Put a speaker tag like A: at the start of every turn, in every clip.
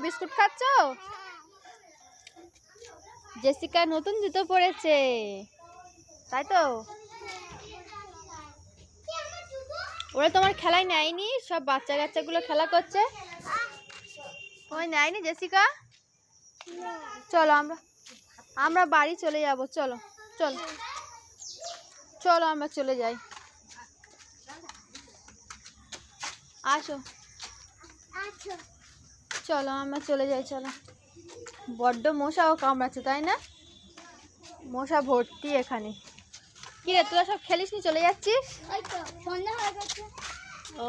A: Biscuit খাচ্ছ? Jessica নতুন জুতো পরেছে, তাই তো? ওরা তোমার খেলায় নেয়নি? সব বাচ্চা কাচ্চাগুলো খেলা করছে, তোমায় নেয়নি জেসিকা? চলো আমরা বাড়ি চলে যাব। চলো চলো চলো আমরা চলে যাই। আসো, চলো আমরা চলে যাই। চলো, বড্ড মশাও কামড়াচ্ছে, তাই না? মশা ভর্তি এখানে। কি রে, তোরা সব খেলিস নি, চলে যাচ্ছিস? ও,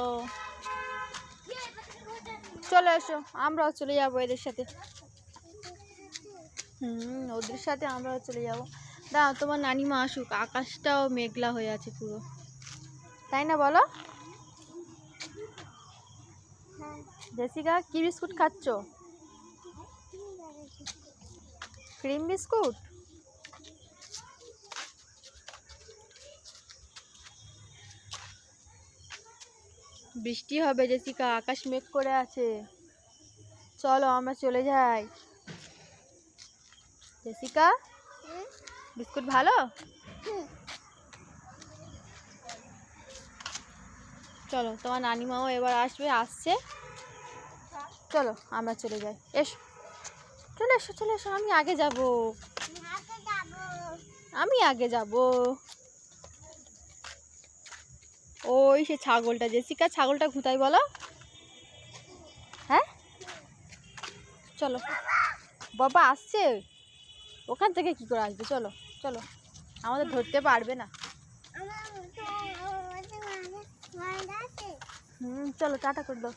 A: চলে এসো, আমরাও চলে যাবো এদের সাথে। ওদের সাথে আমরাও চলে যাবো। দাঁড়াও, তোমার নানিমা আসুক। আকাশটাও মেঘলা হয়ে আছে পুরো, তাই না বলো? জেসিকা, কি বিস্কুট খাচ্ছ? Cream biscuit? বৃষ্টি হবে জেসিকা, আকাশ মেঘ করে আছে। চলো আমরা চলে যাই। জেসিকা, বিস্কুট ভালো? চলো, তোমার নানিমাও এবার আসছে। চলো আমরা চলে যাই। এসো, চলে এসো, চলে এসো। আমি আগে যাব, আমি আগে যাব। ওই সে ছাগলটা, জেসিকা ছাগলটা কোথায় বলো? হ্যাঁ, চলো। বাবা আসছে, ওখান থেকে কি করে আসবে? চলো চলো, আমাদের ধরতে পারবে না। চলো টাটা করে দাও।